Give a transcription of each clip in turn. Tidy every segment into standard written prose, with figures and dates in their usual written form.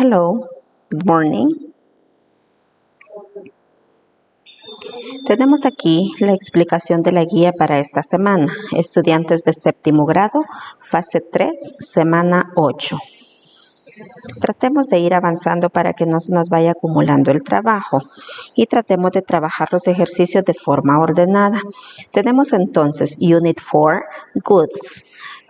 Hello, good morning. Tenemos aquí la explicación de la guía para esta semana. Estudiantes de séptimo grado, fase 3, semana 8. Tratemos de ir avanzando para que no se nos vaya acumulando el trabajo y tratemos de trabajar los ejercicios de forma ordenada. Tenemos entonces Unit 4, Goods,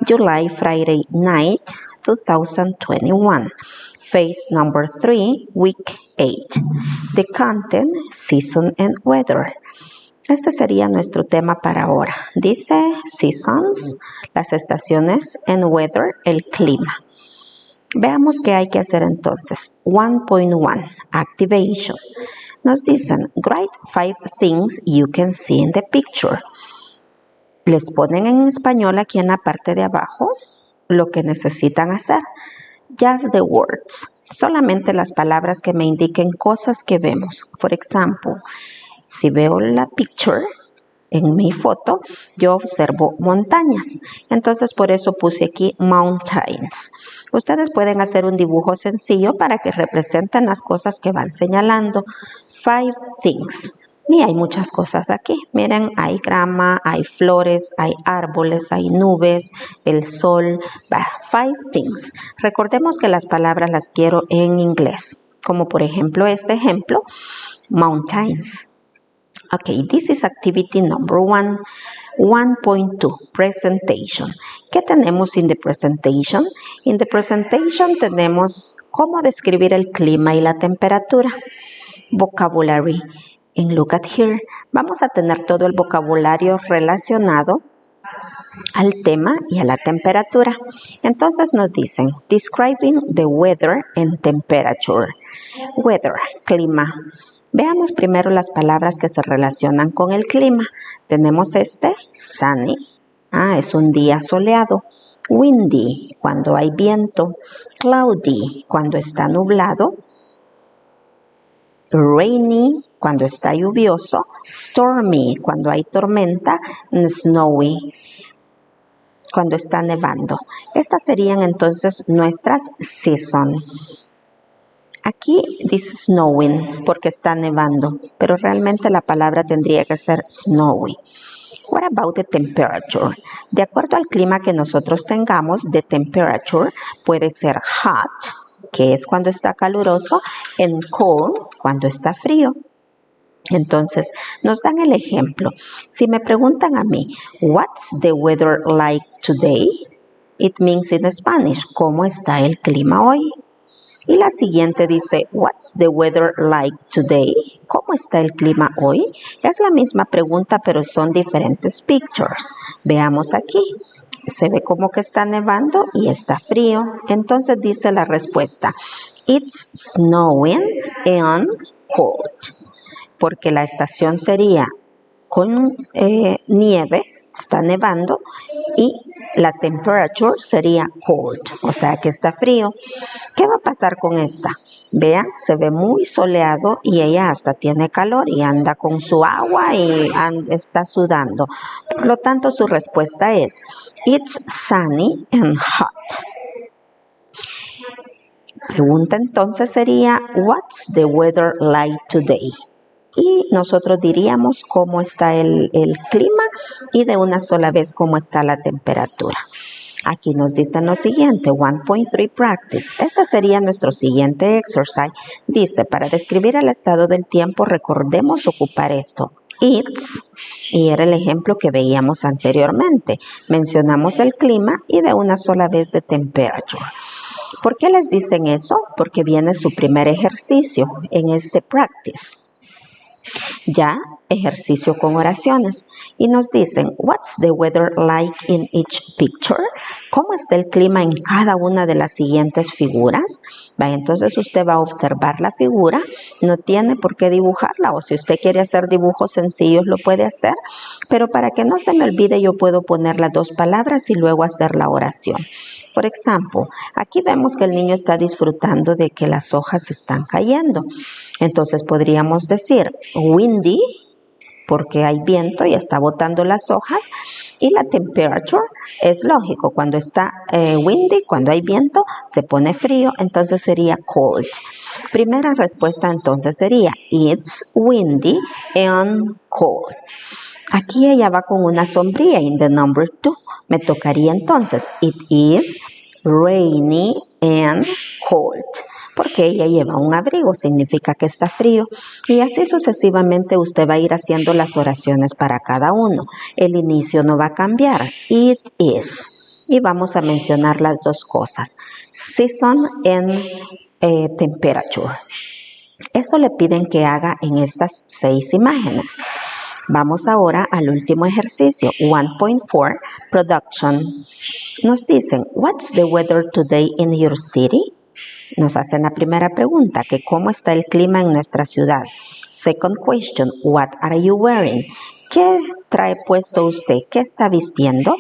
July Friday Night 2021, Phase number 3, Week 8. The content, season and weather. Este sería nuestro tema para ahora. Dice seasons, las estaciones, and weather, el clima. Veamos qué hay que hacer entonces. 1.1, activation. Nos dicen, write 5 things you can see in the picture. Les ponen en español aquí en la parte de abajo lo que necesitan hacer. Just the words. Solamente las palabras que me indiquen cosas que vemos. For example, si veo la picture, en mi foto, yo observo montañas. Entonces, por eso puse aquí mountains. Ustedes pueden hacer un dibujo sencillo para que representen las cosas que van señalando. 5 things. Y hay muchas cosas aquí. Miren, hay grama, hay flores, hay árboles, hay nubes, el sol. 5 things. Recordemos que las palabras las quiero en inglés. Como por ejemplo este ejemplo, mountains. Okay, this is activity number 1. 1.2, presentation. ¿Qué tenemos in the presentation? In the presentation tenemos cómo describir el clima y la temperatura. Vocabulary. And look at here. Vamos a tener todo el vocabulario relacionado al tema y a la temperatura. Entonces nos dicen, describing the weather and temperature. Weather, clima. Veamos primero las palabras que se relacionan con el clima. Tenemos sunny, es un día soleado. Windy, cuando hay viento. Cloudy, cuando está nublado. Rainy, cuando está lluvioso. Stormy, cuando hay tormenta. Snowy, cuando está nevando. Estas serían entonces nuestras seasons. Aquí dice snowing porque está nevando, pero realmente la palabra tendría que ser snowy. What about the temperature? De acuerdo al clima que nosotros tengamos, the temperature puede ser hot, que es cuando está caluroso, and cold, cuando está frío. Entonces, nos dan el ejemplo. Si me preguntan a mí, what's the weather like today? It means in Spanish, ¿cómo está el clima hoy? Y la siguiente dice, what's the weather like today? ¿Cómo está el clima hoy? Es la misma pregunta, pero son diferentes pictures. Veamos aquí. Se ve como que está nevando y está frío. Entonces dice la respuesta, it's snowing and cold. Porque la estación sería con nieve, está nevando, y la temperature sería cold, o sea que está frío. ¿Qué va a pasar con esta? Vean, se ve muy soleado y ella hasta tiene calor y anda con su agua y está sudando. Por lo tanto, su respuesta es, it's sunny and hot. Pregunta entonces sería, what's the weather like today? Y nosotros diríamos cómo está el clima y de una sola vez cómo está la temperatura. Aquí nos dicen lo siguiente, 1.3 practice. Este sería nuestro siguiente exercise. Dice, para describir el estado del tiempo, recordemos ocupar esto. It's, y era el ejemplo que veíamos anteriormente. Mencionamos el clima y de una sola vez de temperature. ¿Por qué les dicen eso? Porque viene su primer ejercicio en este practice. Ya, ejercicio con oraciones. Y nos dicen, what's the weather like in each picture? ¿Cómo está el clima en cada una de las siguientes figuras? Entonces usted va a observar la figura, no tiene por qué dibujarla, o si usted quiere hacer dibujos sencillos lo puede hacer, pero para que no se me olvide yo puedo poner las dos palabras y luego hacer la oración. Por ejemplo, aquí vemos que el niño está disfrutando de que las hojas están cayendo. Entonces podríamos decir windy, porque hay viento y está botando las hojas, Y la temperature es lógico, cuando está windy, cuando hay viento, se pone frío, entonces sería cold. Primera respuesta entonces sería it's windy and cold. Aquí ella va con una sombría in the number 2. Me tocaría entonces it is rainy and cold. Porque ella lleva un abrigo, significa que está frío. Y así sucesivamente usted va a ir haciendo las oraciones para cada uno. El inicio no va a cambiar. It is. Y vamos a mencionar las dos cosas. Season and temperature. Eso le piden que haga en estas 6 imágenes. Vamos ahora al último ejercicio, 1.4, production. Nos dicen, what's the weather today in your city? Nos hacen la primera pregunta, que cómo está el clima en nuestra ciudad. Second question, what are you wearing? ¿Qué trae puesto usted? ¿Qué está vistiendo?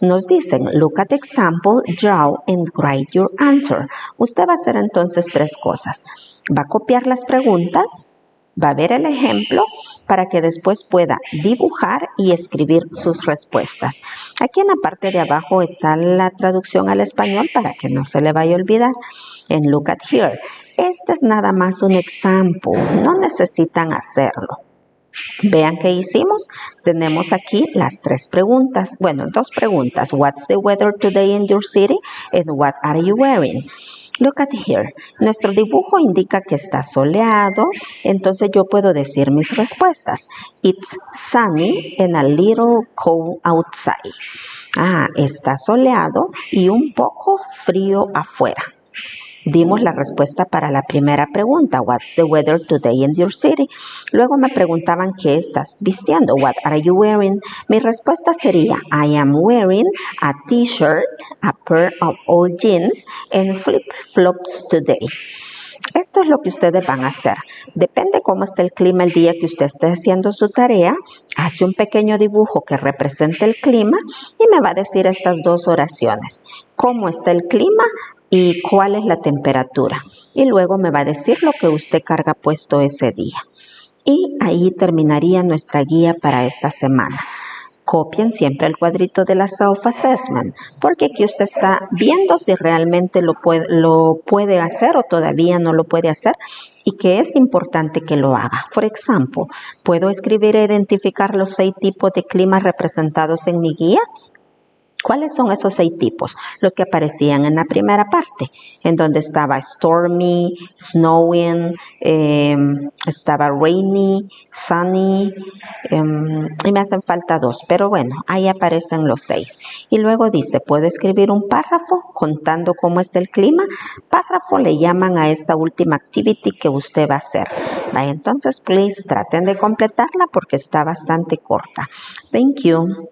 Nos dicen, look at the example, draw and write your answer. Usted va a hacer entonces 3 cosas. Va a copiar las preguntas, va a ver el ejemplo para que después pueda dibujar y escribir sus respuestas. Aquí en la parte de abajo está la traducción al español para que no se le vaya a olvidar. En look at here. Este es nada más un ejemplo, no necesitan hacerlo. Vean qué hicimos. Tenemos aquí las 3 preguntas. Bueno, 2 preguntas. What's the weather today in your city? And what are you wearing? Look at here. Nuestro dibujo indica que está soleado, entonces yo puedo decir mis respuestas. It's sunny and a little cold outside. Está soleado y un poco frío afuera. Dimos la respuesta para la primera pregunta, what's the weather today in your city? Luego me preguntaban qué estás vistiendo, what are you wearing? Mi respuesta sería, I am wearing a t-shirt, a pair of old jeans and flip-flops today. Esto es lo que ustedes van a hacer. Depende cómo esté el clima el día que usted esté haciendo su tarea. Hace un pequeño dibujo que represente el clima y me va a decir estas 2 oraciones. ¿Cómo está el clima? Y cuál es la temperatura. Y luego me va a decir lo que usted carga puesto ese día. Y ahí terminaría nuestra guía para esta semana. Copien siempre el cuadrito de la self-assessment, porque aquí usted está viendo si realmente lo puede hacer o todavía no lo puede hacer y que es importante que lo haga. Por ejemplo, ¿puedo escribir e identificar los 6 tipos de climas representados en mi guía? ¿Cuáles son esos 6 tipos? Los que aparecían en la primera parte, en donde estaba stormy, snowing, estaba rainy, sunny, y me hacen falta 2, pero bueno, ahí aparecen los 6. Y luego dice, ¿puedo escribir un párrafo contando cómo está el clima? Párrafo le llaman a esta última activity que usted va a hacer. Entonces, please, traten de completarla porque está bastante corta. Thank you.